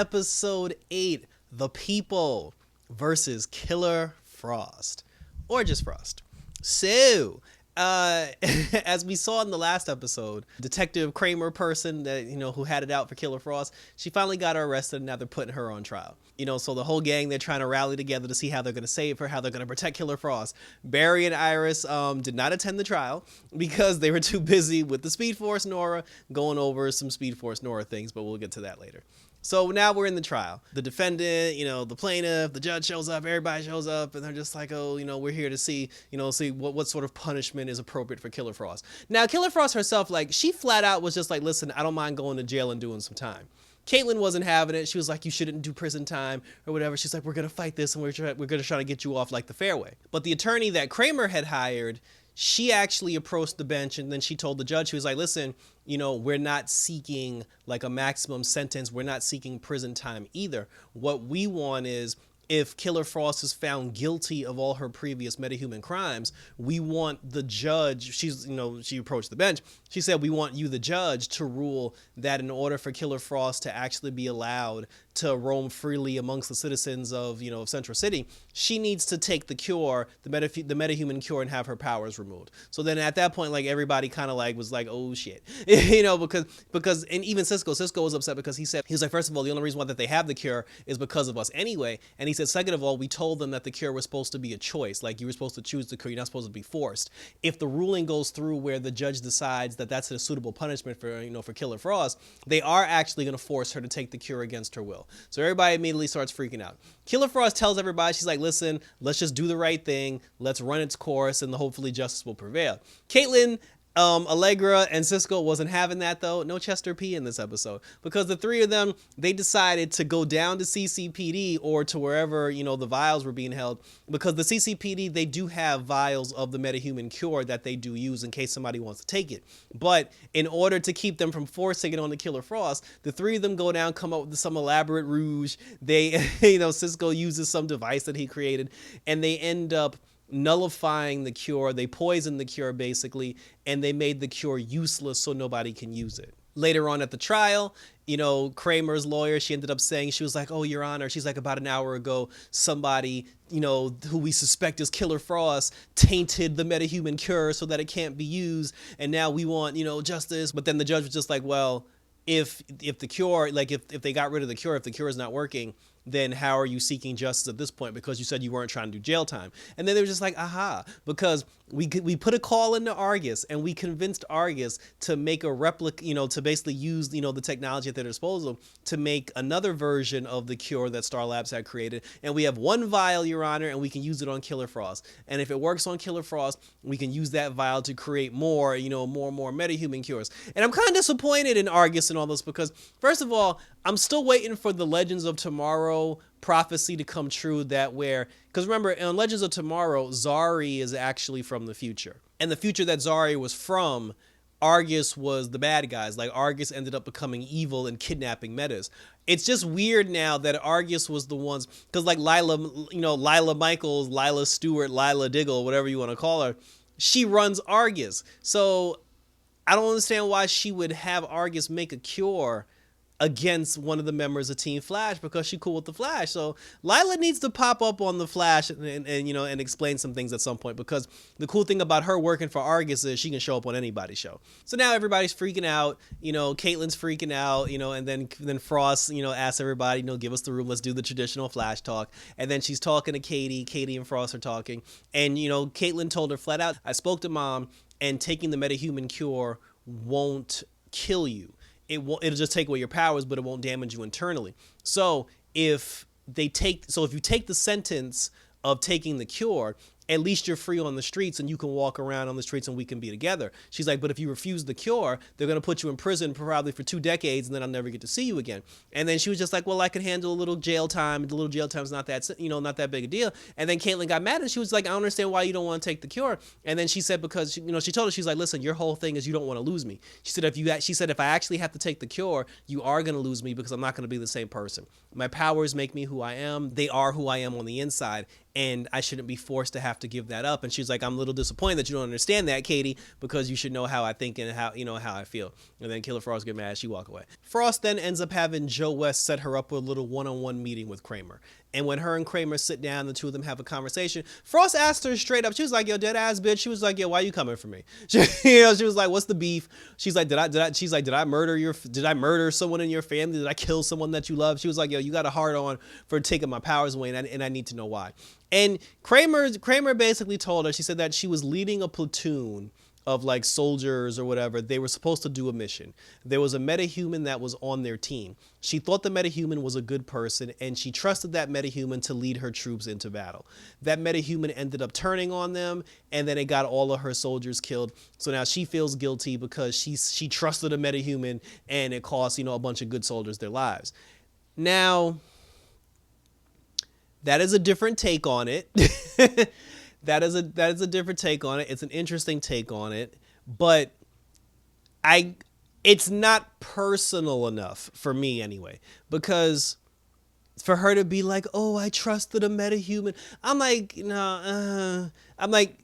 episode 8, The People versus Killer Frost. Or just Frost. So, as we saw in the last episode, Detective Kramer person that, who had it out for Killer Frost, she finally got her arrested and now they're putting her on trial. So the whole gang, they're trying to rally together to see how they're going to save her, how they're going to protect Killer Frost. Barry and Iris did not attend the trial because they were too busy with the Speed Nora going over some Speed Nora things, but we'll get to that later. So now we're in the trial. The defendant, the plaintiff, the judge shows up, everybody shows up, and they're just like, oh, we're here to see what sort of punishment is appropriate for Killer Frost. Now, Killer Frost herself, she flat out was just like, listen, I don't mind going to jail and doing some time. Caitlin wasn't having it. She was like, you shouldn't do prison time or whatever. She's like, we're going to fight this and we're going to try to get you off like the fairway. But the attorney that Kramer had hired, she actually approached the bench and then she told the judge, she was like, listen, we're not seeking like a maximum sentence. We're not seeking prison time either. What we want is, if Killer Frost is found guilty of all her previous metahuman crimes, we want the judge, she approached the bench, she said, we want you, the judge, to rule that in order for Killer Frost to actually be allowed to roam freely amongst the citizens of, Central City, she needs to take the cure, the metahuman cure, and have her powers removed. So then at that point, everybody kind of was like, oh shit, because, and even Cisco was upset because he was like, first of all, the only reason why that they have the cure is because of us anyway. And he said, second of all, we told them that the cure was supposed to be a choice. Like, you were supposed to choose the cure. You're not supposed to be forced. If the ruling goes through where the judge decides that that's a suitable punishment for Killer Frost, they are actually going to force her to take the cure against her will. So everybody immediately starts freaking out. Killer Frost tells everybody, she's like, listen, let's just do the right thing. Let's run its course and hopefully justice will prevail. Caitlin, Allegra, and Cisco wasn't having that though. No Chester P in this episode, because the three of them, they decided to go down to CCPD or to wherever, the vials were being held, because the CCPD, they do have vials of the metahuman cure that they do use in case somebody wants to take it. But in order to keep them from forcing it on the Killer Frost, the three of them go down, come up with some elaborate rouge. They, Cisco uses some device that he created, and they end up nullifying the cure. They poisoned the cure basically, and they made the cure useless so nobody can use it. Later on at the trial, Kramer's lawyer, she ended up saying, she was like, oh, Your Honor, she's like, about an hour ago, somebody, who we suspect is Killer Frost tainted the metahuman cure so that it can't be used. And now we want, justice. But then the judge was just like, well, if the cure, if they got rid of the cure, if the cure is not working, then how are you seeking justice at this point? Because you said you weren't trying to do jail time. And then they were just like, aha, because we put a call into Argus and we convinced Argus to make a replica, to basically use, the technology at their disposal to make another version of the cure that Star Labs had created. And we have one vial, Your Honor, and we can use it on Killer Frost. And if it works on Killer Frost, we can use that vial to create more, more and more metahuman cures. And I'm kind of disappointed in Argus and all this because, first of all, I'm still waiting for the Legends of Tomorrow prophecy to come true, because remember, in Legends of Tomorrow, Zari is actually from the future. And the future that Zari was from, Argus was the bad guys. Argus ended up becoming evil and kidnapping metas. It's just weird now that Argus was the ones, because Lila Michaels, Lila Stewart, Lila Diggle, whatever you want to call her, she runs Argus. So I don't understand why she would have Argus make a cure against one of the members of Team Flash, because she's cool with the Flash. So Lila needs to pop up on the Flash and explain some things at some point, because the cool thing about her working for Argus is she can show up on anybody's show. So now everybody's freaking out, Caitlin's freaking out, and then Frost, asks everybody, give us the room, let's do the traditional Flash talk. And then she's talking to Katie and Frost are talking. And, Caitlin told her flat out, I spoke to Mom, and taking the metahuman cure won't kill you. It'll just take away your powers, but it won't damage you internally. So if you take the sentence of taking the cure, at least you're free on the streets and you can walk around on the streets and we can be together. She's like, but if you refuse the cure, they're going to put you in prison probably for 2 decades and then I'll never get to see you again. And then she was just like, well, I can handle a little jail time. The little jail time's not that, not that big a deal. And then Caitlin got mad and she was like, I don't understand why you don't want to take the cure. And then she said, because, she told her, she's like, listen, your whole thing is you don't want to lose me. She said, if I actually have to take the cure, you are going to lose me because I'm not going to be the same person. My powers make me who I am. They are who I am on the inside. and I shouldn't be forced to have to give that up. And she's like, I'm a little disappointed that you don't understand that, Katie, because you should know how I think and how I feel. And then Killer Frost get mad, she walk away. Frost then ends up having Joe West set her up with a little one-on-one meeting with Kramer. And when her and Kramer sit down, the two of them have a conversation. Frost asked her straight up. She was like, "Yo, dead ass bitch." She was like, "Yo, why you coming for me?" She was like, "What's the beef?" She's like, She's like, "Did I murder someone in your family? Did I kill someone that you love?" She was like, "Yo, you got a hard on for taking my powers away, and I need to know why." And Kramer basically told her. She said that she was leading a platoon of like soldiers or whatever. They were supposed to do a mission. There was a metahuman that was on their team. She thought the metahuman was a good person, and she trusted that metahuman to lead her troops into battle. That metahuman ended up turning on them, and then it got all of her soldiers killed. So now she feels guilty because she trusted a metahuman, and it cost, a bunch of good soldiers their lives. Now, that is a different take on it. That is a different take on it. It's an interesting take on it, but it's not personal enough for me anyway, because for her to be like, "Oh, I trusted a metahuman," I'm like, no, I'm like,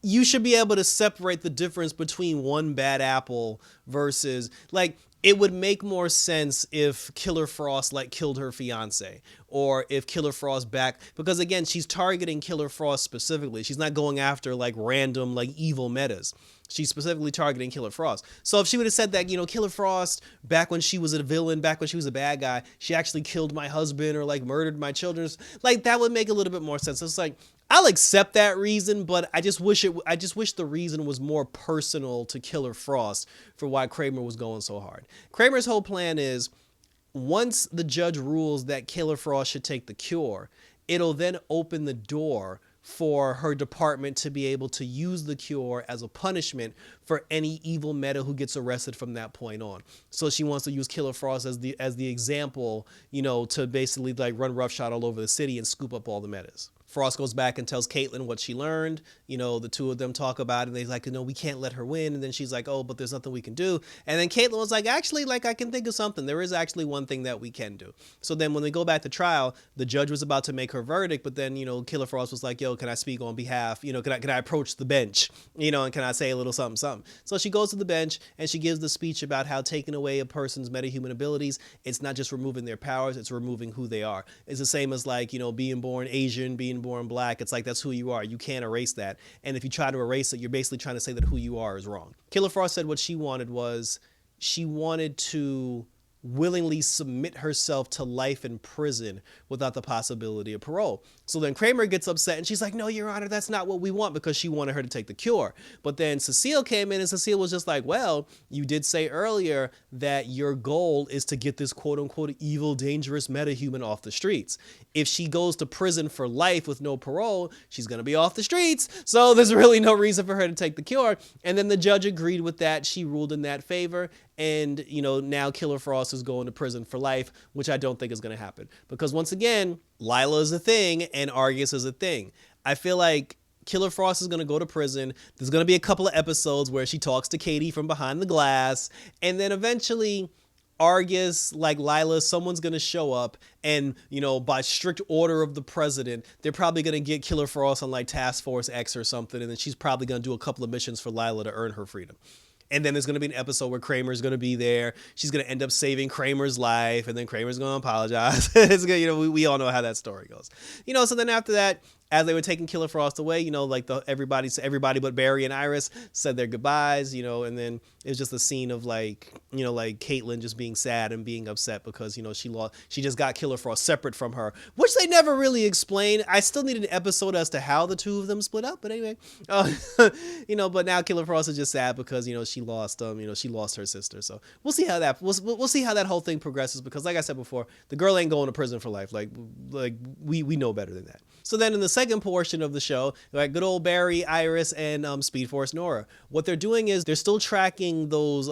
you should be able to separate the difference between one bad apple versus like. It would make more sense if Killer Frost like killed her fiance, or if Killer Frost because again, she's targeting Killer Frost specifically. She's not going after like random like evil metas. She's specifically targeting Killer Frost. So if she would have said that, Killer Frost, back when she was a villain, back when she was a bad guy, she actually killed my husband or like murdered my children, like that would make a little bit more sense. It's like, I'll accept that reason, but I just wish the reason was more personal to Killer Frost for why Kramer was going so hard. Kramer's whole plan is, once the judge rules that Killer Frost should take the cure, it'll then open the door for her department to be able to use the cure as a punishment for any evil meta who gets arrested from that point on. So she wants to use Killer Frost as the example, to basically like run roughshod all over the city and scoop up all the metas. Frost goes back and tells Caitlin what she learned. The two of them talk about it, and they're like, we can't let her win. And then she's like, "Oh, but there's nothing we can do." And then Caitlin was like, "Actually, like I can think of something. There is actually one thing that we can do." So then when they go back to trial, the judge was about to make her verdict, but then, Killer Frost was like, "Yo, can I speak on behalf? Can I approach the bench? And can I say a little something, something?" So she goes to the bench and she gives the speech about how taking away a person's metahuman abilities, it's not just removing their powers, it's removing who they are. It's the same as like, being born Asian, being born black. It's like, that's who you are. You can't erase that. And if you try to erase it, you're basically trying to say that who you are is wrong. Killer Frost said what she wanted was, she wanted to willingly submit herself to life in prison without the possibility of parole. So then Kramer gets upset and she's like, "No, Your Honor, that's not what we want," because she wanted her to take the cure. But then Cecile came in and Cecile was just like, "Well, you did say earlier that your goal is to get this quote unquote evil, dangerous metahuman off the streets. If she goes to prison for life with no parole, she's going to be off the streets. So there's really no reason for her to take the cure." And then the judge agreed with that. She ruled in that favor. And, now Killer Frost is going to prison for life, which I don't think is going to happen. Because once again, Lila is a thing and Argus is a thing. I feel like Killer Frost is going to go to prison. There's going to be a couple of episodes where she talks to Katie from behind the glass. And then eventually Argus, like Lila, someone's going to show up and, by strict order of the president, they're probably going to get Killer Frost on like Task Force X or something. And then she's probably going to do a couple of missions for Lila to earn her freedom. And then there's going to be an episode where Kramer's going to be there. She's going to end up saving Kramer's life. And then Kramer's going to apologize. It's good. We all know how that story goes. So then after that, as they were taking Killer Frost away, like everybody but Barry and Iris said their goodbyes, and then it was just a scene of like Caitlin just being sad and being upset because, she just got Killer Frost separate from her, which they never really explained. I still need an episode as to how the two of them split up. But anyway, but now Killer Frost is just sad because, she lost her sister. So we'll see how we'll see how that whole thing progresses, because like I said before, the girl ain't going to prison for life. Like we know better than that. So then in the second portion of the show, like good old Barry, Iris, and Speed Nora. What they're doing is they're still tracking those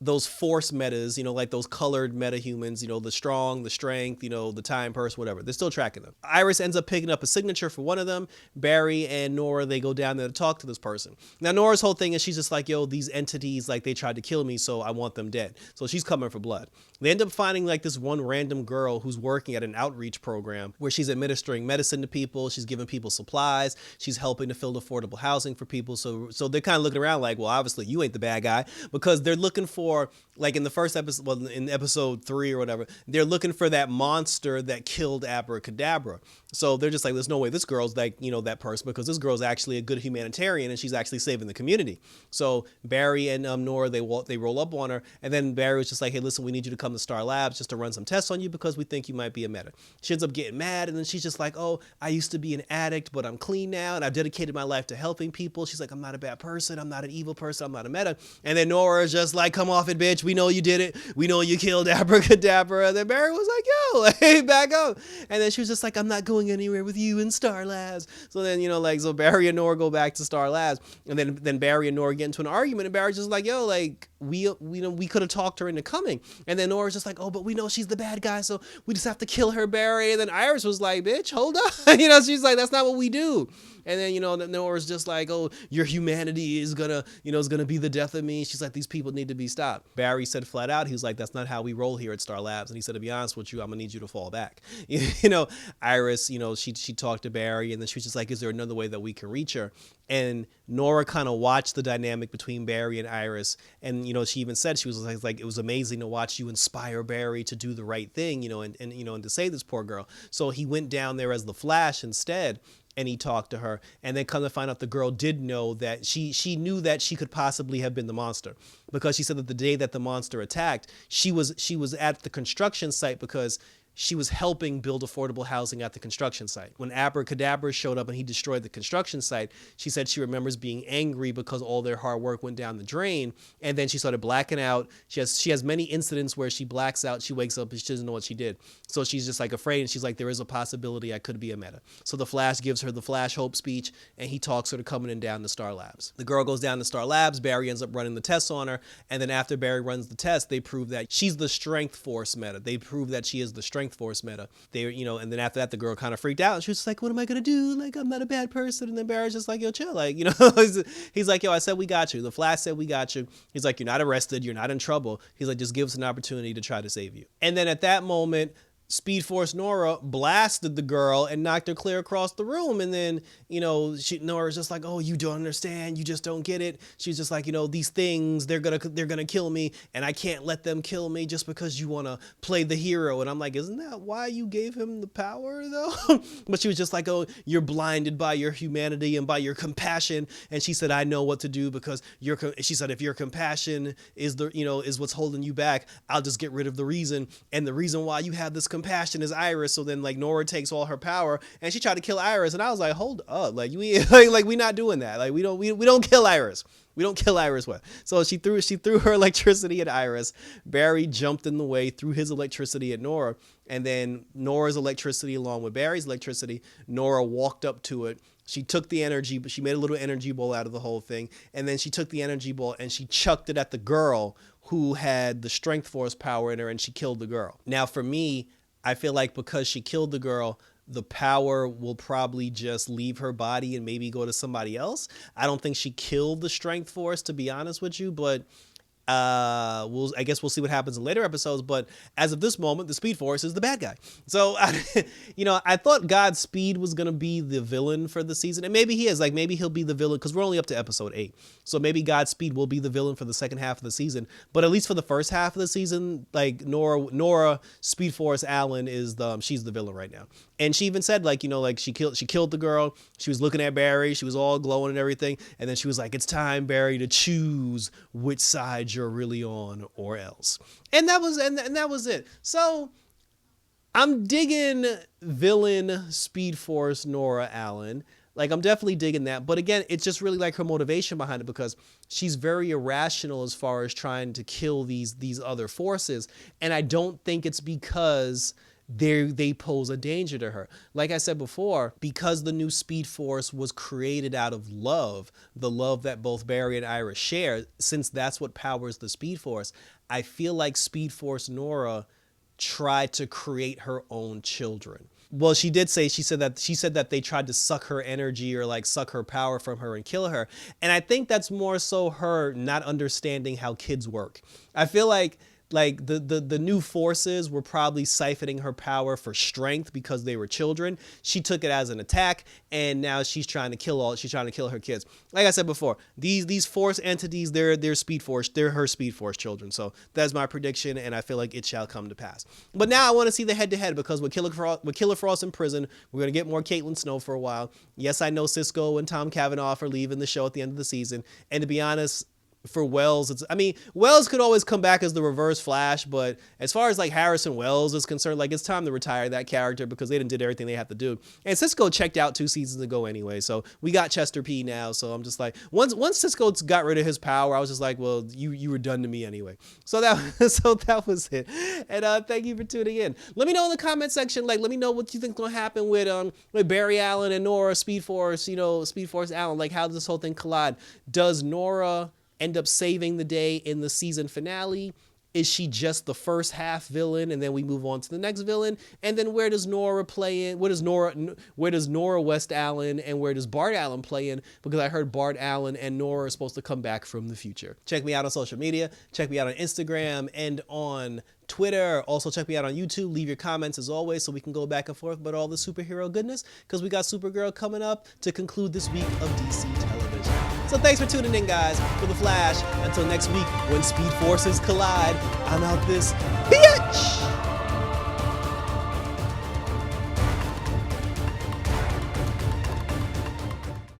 those force metas, like those colored meta humans, the strong, the strength, the time purse, whatever. They're still tracking them. Iris ends up picking up a signature for one of them. Barry and Nora, they go down there to talk to this person. Now, Nora's whole thing is she's just like, yo, these entities, like, they tried to kill me, so I want them dead. So she's coming for blood. They end up finding like this one random girl who's working at an outreach program where she's administering medicine to people. She's giving people supplies. She's helping to build affordable housing for people. So they're kind of looking around like, well, obviously you ain't the bad guy, because they're looking for, like, in the first episode, well, in episode 3 or whatever, they're looking for that monster that killed Abracadabra. So they're just like, there's no way this girl's like, that person, because this girl's actually a good humanitarian and she's actually saving the community. So Barry and Nora, they roll up on her, and then Barry was just like, hey, listen, we need you to come to Star Labs just to run some tests on you because we think you might be a meta. She ends up getting mad, and then she's just like, oh, I used to be an addict, but I'm clean now, and I've dedicated my life to helping people. She's like, I'm not a bad person. I'm not an evil person. I'm not a meta. And then Nora is just like, come off it, bitch. We know you did it. We know you killed Abracadabra. And then Barry was like, yo, hey, back up. And then she was just like, I'm not going anywhere with you in Star Labs. So then, so Barry and Nora go back to Star Labs, and then Barry and Nora get into an argument, and Barry's just like, yo, like, we could have talked her into coming. And then Nora's just like, oh, but we know she's the bad guy, so we just have to kill her, Barry. And then Iris was like, bitch, hold on. She's like, that's not what we do. And then, Nora's just like, oh, your humanity is gonna be the death of me. She's like, these people need to be stopped. Barry said flat out, he was like, that's not how we roll here at Star Labs. And he said, to be honest with you, I'm gonna need you to fall back. Iris, she talked to Barry, and then she was just like, is there another way that we can reach her? And Nora kind of watched the dynamic between Barry and Iris. And, she even said, she was like, it was amazing to watch you inspire Barry to do the right thing, and to save this poor girl. So he went down there as the Flash instead, and he talked to her, and then come to find out the girl did know that she knew that she could possibly have been the monster, because she said that the day that the monster attacked, she was at the construction site because she was helping build affordable housing at the construction site. When Abracadabra showed up and he destroyed the construction site, she said she remembers being angry because all their hard work went down the drain. And then she started blacking out. She has many incidents where she blacks out, she wakes up and she doesn't know what she did. So she's just like afraid, and she's like, there is a possibility I could be a meta. So the Flash gives her the Flash Hope speech, and he talks her to coming in down to Star Labs. The girl goes down to Star Labs. Barry ends up running the tests on her. And then after Barry runs the test, they prove that she's the Strength Force meta. They prove that she is the Strength Force meta. They, and then after that, the girl kind of freaked out, and she was just like, what am I going to do? Like, I'm not a bad person. And then Barry's just like, yo, chill. Like, he's like, yo, I said we got you. The Flash said we got you. He's like, you're not arrested. You're not in trouble. He's like, just give us an opportunity to try to save you. And then at that moment, Speed Force Nora blasted the girl and knocked her clear across the room. And then, Nora's just like, oh, you don't understand. You just don't get it. She's just like, these things, they're gonna kill me, and I can't let them kill me just because you want to play the hero. And I'm like, isn't that why you gave him the power though? But she was just like, oh, you're blinded by your humanity and by your compassion. And she said, I know what to do, because she said, if your compassion is is what's holding you back, I'll just get rid of the reason. And the reason why you have this compassion is Iris. So then, like, Nora takes all her power, and she tried to kill Iris, and I was like, hold up, like, we not doing that. Like, we don't kill Iris. We don't kill Iris. What? So she threw her electricity at Iris. Barry jumped in the way, threw his electricity at Nora, and then Nora's electricity along with Barry's electricity, Nora walked up to it. She took the energy, but she made a little energy ball out of the whole thing. And then she took the energy ball and she chucked it at the girl who had the Strength Force power in her, and she killed the girl. Now, for me, I feel like because she killed the girl, the power will probably just leave her body and maybe go to somebody else. I don't think she killed the Strength Force, to be honest with you, but I guess we'll see what happens in later episodes. But as of this moment, the Speed Force is the bad guy. So I thought Godspeed was gonna be the villain for the season, and maybe he is. Like, maybe he'll be the villain, because we're only up to episode 8, so maybe Godspeed will be the villain for the second half of the season. But at least for the first half of the season, like, Nora Speed Force Allen is she's the villain right now. And she even said, like, she killed the girl. She was looking at Barry. She was all glowing and everything. And then she was like, it's time, Barry, to choose which side you're really on, or else. And that was it. So I'm digging villain Speed Force Nora Allen. Like, I'm definitely digging that. But again, it's just really like her motivation behind it, because she's very irrational as far as trying to kill these other forces. And I don't think it's because they pose a danger to her. Like I said before, because the new Speed Force was created out of love, the love that both Barry and Iris share, since that's what powers the Speed Force, I feel like Speed Force Nora tried to create her own children. Well, she said that they tried to suck her energy or like suck her power from her and kill her. And I think that's more so her not understanding how kids work. I feel like the new forces were probably siphoning her power for strength because they were children. She took it as an attack, and now she's trying to kill her kids. Like I said before, these force entities, they're Speed Force, they're her Speed Force children. So that's my prediction, and I feel like it shall come to pass. But now I want to see the head-to-head, because with Killer Frost in prison, we're gonna get more Caitlin Snow for a while. Yes, I know Cisco and Tom Cavanaugh are leaving the show at the end of the season, and to be honest, for Wells, Wells could always come back as the Reverse Flash, but as far as like Harrison Wells is concerned, like, it's time to retire that character because they did everything they have to do. And Cisco checked out 2 seasons ago anyway, so we got Chester P now. So I'm just like, once Cisco got rid of his power, I was just like, well, you were done to me anyway. So that was it. And thank you for tuning in. Let me know in the comment section, like, let me know what you think's gonna happen with Barry Allen and Nora, Speed Force, Speed Force Allen. Like, how does this whole thing collide? Does Nora end up saving the day in the season finale? Is she just the first half villain and then we move on to the next villain? And then where does Nora play in? Where does Nora West Allen and where does Bart Allen play in? Because I heard Bart Allen and Nora are supposed to come back from the future. Check me out on social media. Check me out on Instagram and on Twitter. Also check me out on YouTube. Leave your comments as always so we can go back and forth about all the superhero goodness, because we got Supergirl coming up to conclude this week of DC television. So thanks for tuning in, guys, for The Flash. Until next week, when Speed Forces collide, I'm out this. Yeah!